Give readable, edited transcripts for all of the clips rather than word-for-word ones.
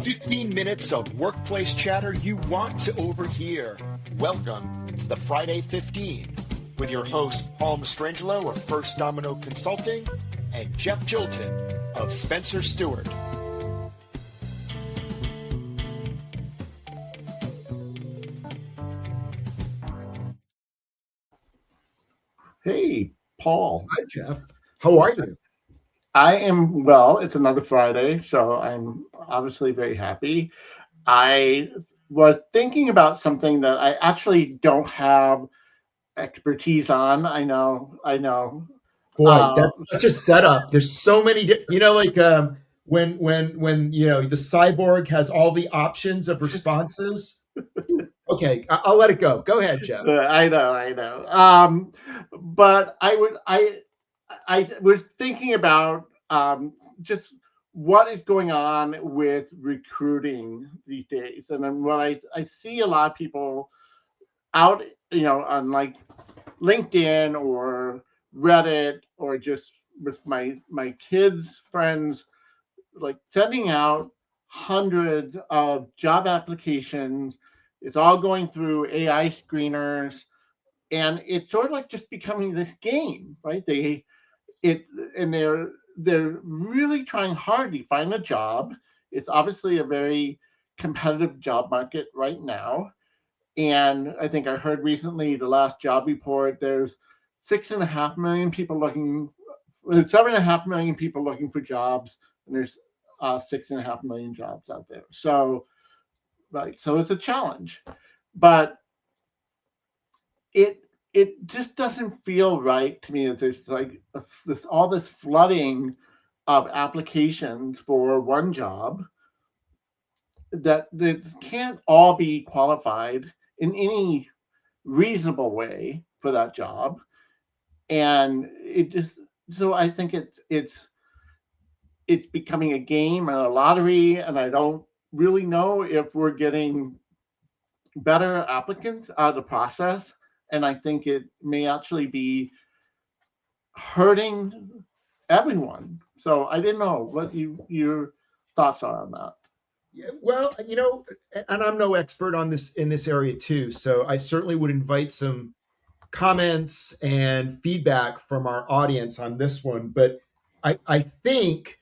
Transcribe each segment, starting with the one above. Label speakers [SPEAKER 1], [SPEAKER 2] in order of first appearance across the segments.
[SPEAKER 1] 15 minutes of workplace chatter you want to overhear. Welcome to the Friday 15 with your host Paul Mastrangelo of First Domino Consulting and Jeff Chilton of Spencer Stewart.
[SPEAKER 2] Hey, Paul.
[SPEAKER 3] Hi, Jeff. How are you?
[SPEAKER 2] I am well. It's another Friday, so I'm obviously very happy. I was thinking about something that I actually don't have expertise on. I know.
[SPEAKER 3] Boy, that's such a setup. There's so many, like when the cyborg has all the options of responses. Okay, I'll let it go. Go ahead, Jeff.
[SPEAKER 2] I know. But I was thinking about just what is going on with recruiting these days, and then what I see a lot of people out, on like LinkedIn or Reddit or just with my kids' friends, like sending out hundreds of job applications. It's all going through AI screeners, and it's sort of like just becoming this game, right? They're really trying hard to find a job. It's obviously a very competitive job market right now. And I think I heard recently the last job report, there's 6.5 million people looking, 7.5 million people looking for jobs, and there's 6.5 million jobs out there. So, right, so it's a challenge, but it just doesn't feel right to me that there's like all this flooding of applications for one job that can't all be qualified in any reasonable way for that job. And it just, so I think it's becoming a game and a lottery, and I don't really know if we're getting better applicants out of the process. And I think it may actually be hurting everyone. So I didn't know what your thoughts are on that.
[SPEAKER 3] Yeah, well, and I'm no expert on this in this area too, so I certainly would invite some comments and feedback from our audience on this one. But I think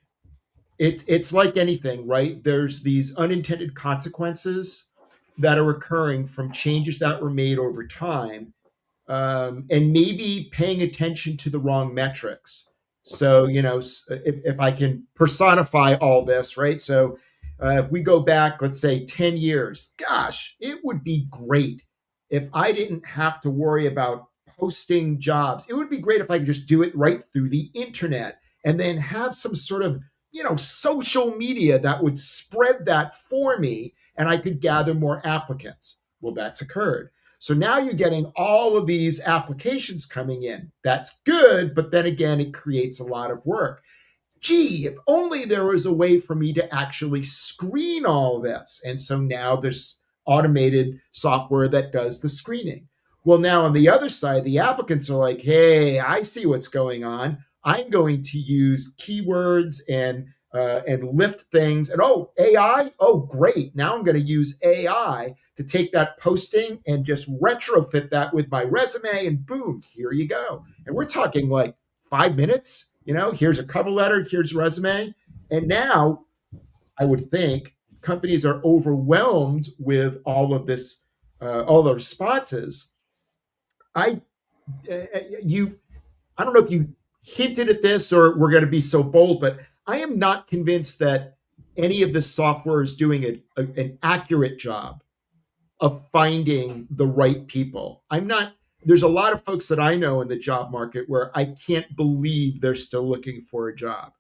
[SPEAKER 3] it's like anything, right? There's these unintended consequences that are occurring from changes that were made over time, and maybe paying attention to the wrong metrics. So, if I can personify all this, right? So, if we go back, let's say 10 years, gosh, it would be great if I didn't have to worry about posting jobs. It would be great if I could just do it right through the internet and then have some sort of, social media that would spread that for me and I could gather more applicants. Well, that's occurred. So now you're getting all of these applications coming in. That's good, but then again, it creates a lot of work. Gee, if only there was a way for me to actually screen all this. And so now there's automated software that does the screening. Well, now on the other side, the applicants are like, hey, I see what's going on. I'm going to use keywords and lift things. And AI, great. Now I'm going to use AI to take that posting and just retrofit that with my resume, and boom, here you go. And we're talking like 5 minutes. Here's a cover letter, here's a resume. And now I would think companies are overwhelmed with all of this, all the responses. I don't know if you hinted at this or we're going to be so bold, but I am not convinced that any of this software is doing an accurate job of finding the right people. There's a lot of folks that I know in the job market where I can't believe they're still looking for a job.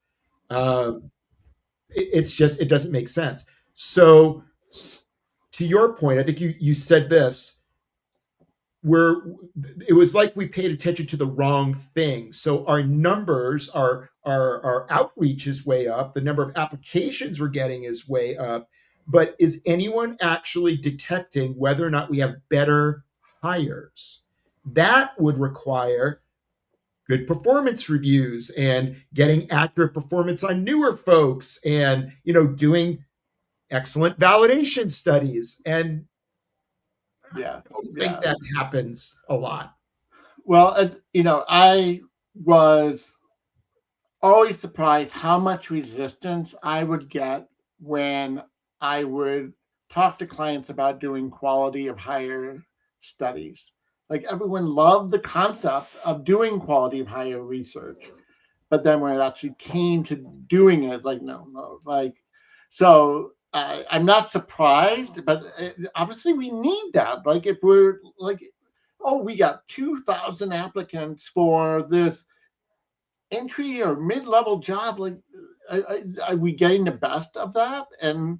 [SPEAKER 3] It doesn't make sense. So to your point, I think you said this, it was like we paid attention to the wrong thing. So our numbers, our outreach is way up. The number of applications we're getting is way up. But is anyone actually detecting whether or not we have better hires? That would require good performance reviews and getting accurate performance on newer folks and, doing excellent validation studies. And
[SPEAKER 2] Yeah.
[SPEAKER 3] I don't think that happens a lot.
[SPEAKER 2] Well, I was always surprised how much resistance I would get when I would talk to clients about doing quality of hire studies. Like everyone loved the concept of doing quality of hire research, but then when it actually came to doing it, like no, like so. I'm not surprised, but obviously we need that. Like if we're like, oh, we got 2,000 applicants for this entry or mid-level job, like are we getting the best of that? And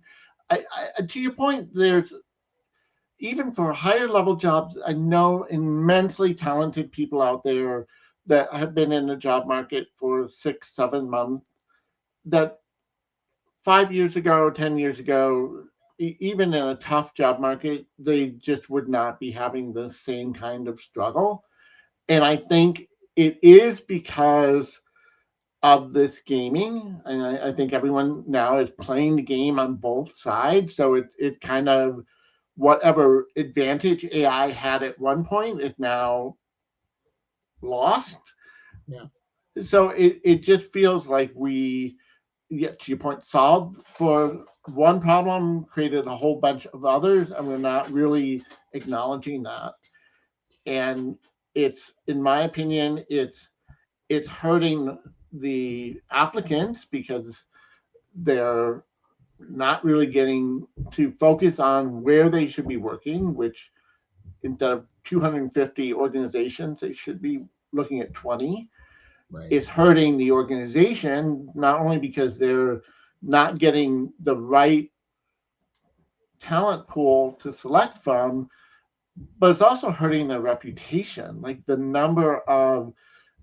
[SPEAKER 2] to your point, there's even for higher level jobs, I know immensely talented people out there that have been in the job market for 6 7 months that 5 years ago, 10 years ago, even in a tough job market, they just would not be having the same kind of struggle. And I think it is because of this gaming, and I think everyone now is playing the game on both sides. So it kind of whatever advantage AI had at one point is now lost.
[SPEAKER 3] Yeah.
[SPEAKER 2] So it just feels like we, to your point, solved for one problem, created a whole bunch of others, and we're not really acknowledging that. And it's, in my opinion, it's hurting the applicants because they're not really getting to focus on where they should be working, which instead of 250 organizations, they should be looking at 20.
[SPEAKER 3] Right.
[SPEAKER 2] It's hurting the organization, not only because they're not getting the right talent pool to select from, but it's also hurting their reputation. Like the number of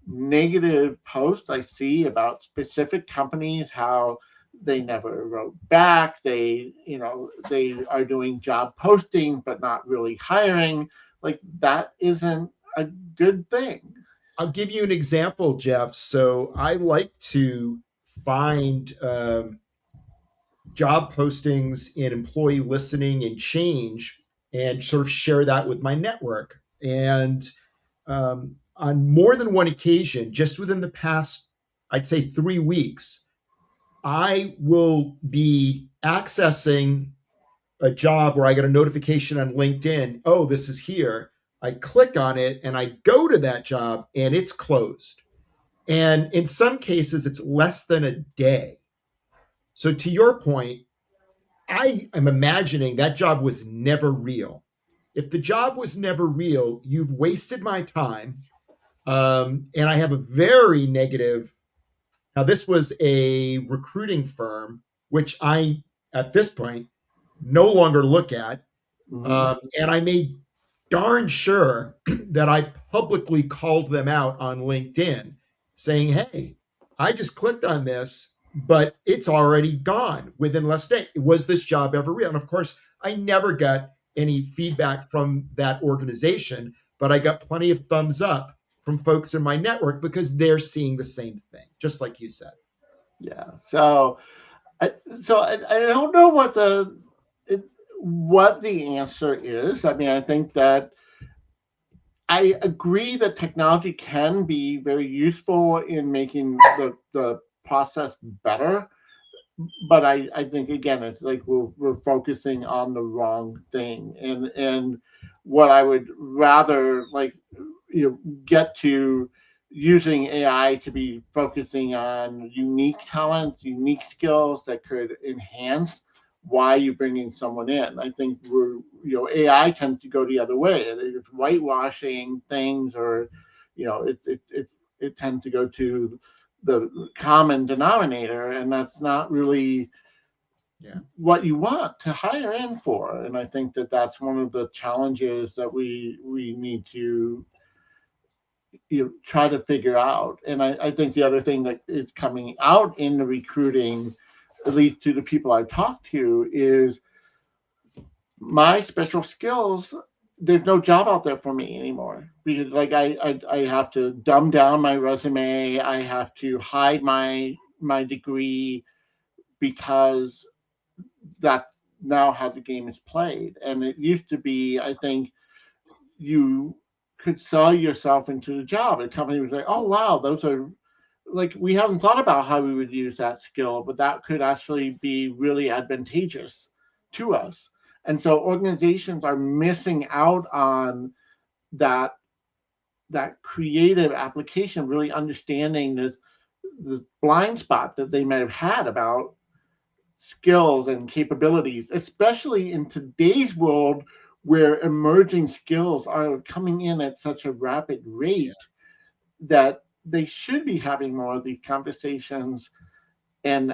[SPEAKER 2] negative posts I see about specific companies, how they never wrote back, they are doing job postings but not really hiring. Like that isn't a good thing.
[SPEAKER 3] I'll give you an example, Jeff. So I like to find job postings in employee listening and change and sort of share that with my network. And on more than one occasion, just within the past, I'd say 3 weeks, I will be accessing a job where I get a notification on LinkedIn. Oh, this is here. I click on it and I go to that job and it's closed. And in some cases, it's less than a day. So to your point, I am imagining that job was never real. If the job was never real, you've wasted my time. And I have a very negative. Now, this was a recruiting firm, which I, at this point, no longer look at.
[SPEAKER 2] Mm-hmm.
[SPEAKER 3] And I made darn sure that I publicly called them out on LinkedIn saying, hey, I just clicked on this, but it's already gone within less than a day. Was this job ever real? And of course, I never got any feedback from that organization, but I got plenty of thumbs up from folks in my network because they're seeing the same thing, just like you said.
[SPEAKER 2] Yeah. I, I don't know what the answer is. I mean, I think that I agree that technology can be very useful in making the process better, but I think again it's like we're focusing on the wrong thing, and what I would rather like get to using AI to be focusing on unique talents, unique skills that could enhance why you're bringing someone in. I think AI tends to go the other way. It's whitewashing things, or it tends to go to the common denominator, and that's not really what you want to hire in for. And I think that that's one of the challenges that we need to try to figure out. And I think the other thing that is coming out in the recruiting, at least to the people I talk to, is my special skills. There's no job out there for me anymore because like I have to dumb down my resume. I have to hide my degree because that now how the game is played. And it used to be, I think, you could sell yourself into the job. A company was like, oh, wow, those are like, we haven't thought about how we would use that skill, but that could actually be really advantageous to us. And so organizations are missing out on that creative application, really understanding the blind spot that they might have had about skills and capabilities, especially in today's world where emerging skills are coming in at such a rapid rate that they should be having more of these conversations. And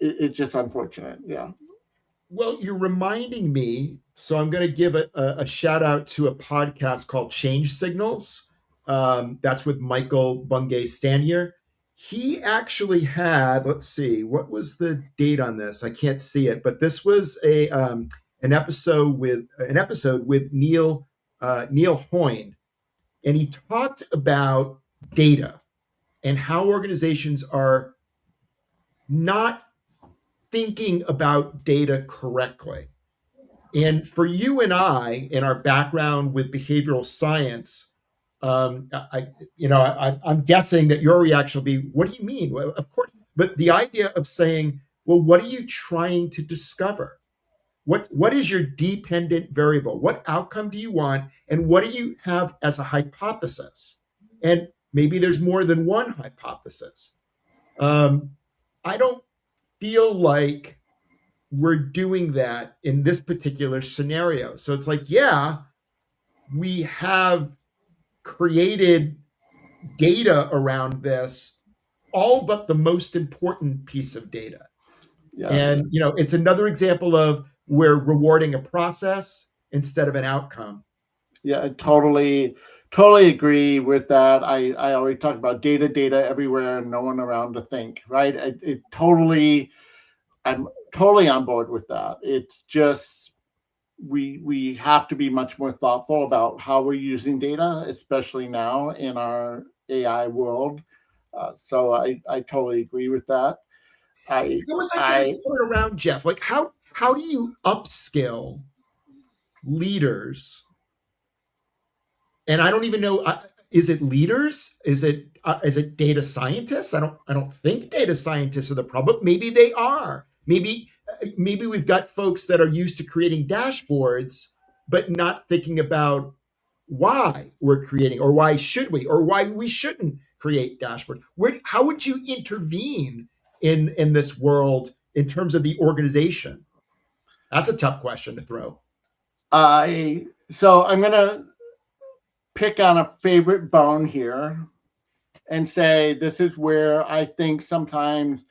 [SPEAKER 2] it's just unfortunate. Yeah.
[SPEAKER 3] Well, you're reminding me, so I'm going to give a shout out to a podcast called Change Signals. That's with Michael Bungay Stanier. He actually had, let's see, what was the date on this? I can't see it, but this was an episode with Neil Hoyne, and he talked about data and how organizations are not thinking about data correctly. And for you and I, in our background with behavioral science, I'm guessing that your reaction will be, "What do you mean?" Well, of course, but the idea of saying, "Well, what are you trying to discover? What is your dependent variable? What outcome do you want, and what do you have as a hypothesis?" And maybe there's more than one hypothesis. I don't feel like we're doing that in this particular scenario. So it's like, yeah, we have created data around this, all but the most important piece of data.
[SPEAKER 2] Yeah.
[SPEAKER 3] And, it's another example of we're rewarding a process instead of an outcome.
[SPEAKER 2] Yeah, I totally agree with that. I always talk about data everywhere and no one around to think, right? I'm totally on board with that. It's just we have to be much more thoughtful about how we're using data, especially now in our AI world. So I totally agree with that. I
[SPEAKER 3] How is that going to
[SPEAKER 2] I
[SPEAKER 3] turn around, Jeff? Like, how do you upskill leaders? And I don't even know. Is it leaders? Is it data scientists? I don't think data scientists are the problem. Maybe they are. Maybe we've got folks that are used to creating dashboards, but not thinking about why we're creating, or why should we, or why we shouldn't create dashboards. How would you intervene in this world in terms of the organization? That's a tough question to throw.
[SPEAKER 2] I so I'm gonna pick on a favorite bone here and say this is where I think sometimes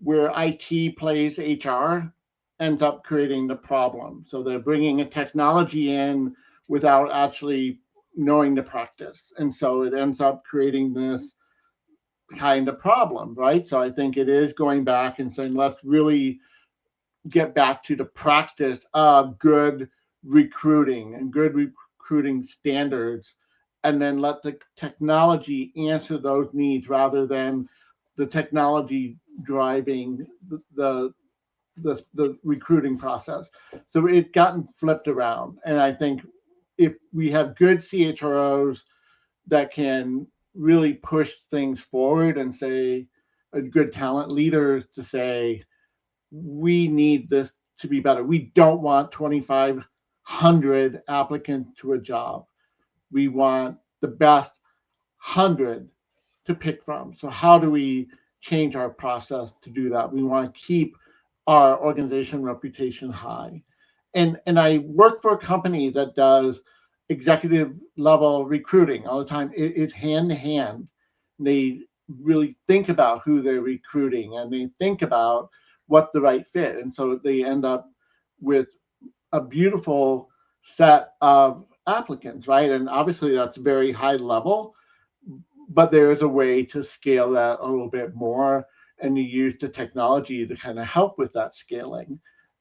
[SPEAKER 2] where IT plays HR ends up creating the problem. So they're bringing a technology in without actually knowing the practice. And so it ends up creating this kind of problem, right? So I think it is going back and saying, let's really get back to the practice of good recruiting and good recruiting standards, and then let the technology answer those needs rather than the technology driving the recruiting process. So it's gotten flipped around, and I think if we have good CHROs that can really push things forward and say, good talent leaders to say, we need this to be better. We don't want 2,500 applicants to a job. We want the best 100 to pick from. So how do we change our process to do that? We want to keep our organization reputation high. And I work for a company that does executive level recruiting all the time. It's hand to hand. They really think about who they're recruiting and they think about what the right fit. And so they end up with a beautiful set of applicants, right? And obviously that's very high level, but there is a way to scale that a little bit more, and you use the technology to kind of help with that scaling.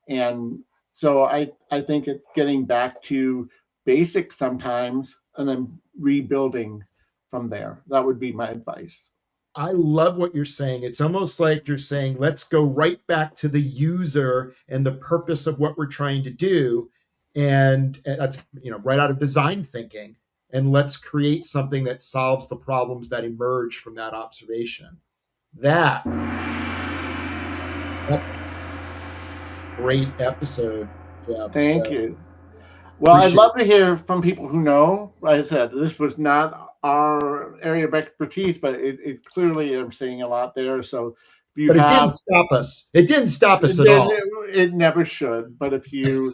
[SPEAKER 2] And so I think it's getting back to basics sometimes and then rebuilding from there. That would be my advice.
[SPEAKER 3] I love what you're saying. It's almost like you're saying, let's go right back to the user and the purpose of what we're trying to do. And that's, right out of design thinking. And let's create something that solves the problems that emerge from that observation. That's a great episode, Jeff.
[SPEAKER 2] Thank you. Well, I'd love to hear from people who know. Like I said, this was not our area of expertise, but it clearly I'm seeing a lot there. So if you
[SPEAKER 3] it didn't stop us. It didn't stop us at all.
[SPEAKER 2] It never should. But if you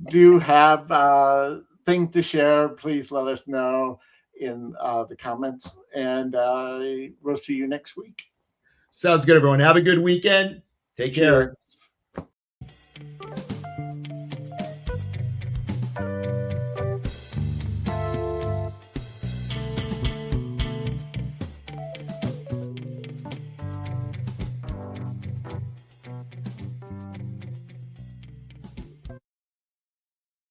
[SPEAKER 2] do have things to share, please let us know in the comments, and we'll see you next week.
[SPEAKER 3] Sounds good, everyone. Have a good weekend. Take care.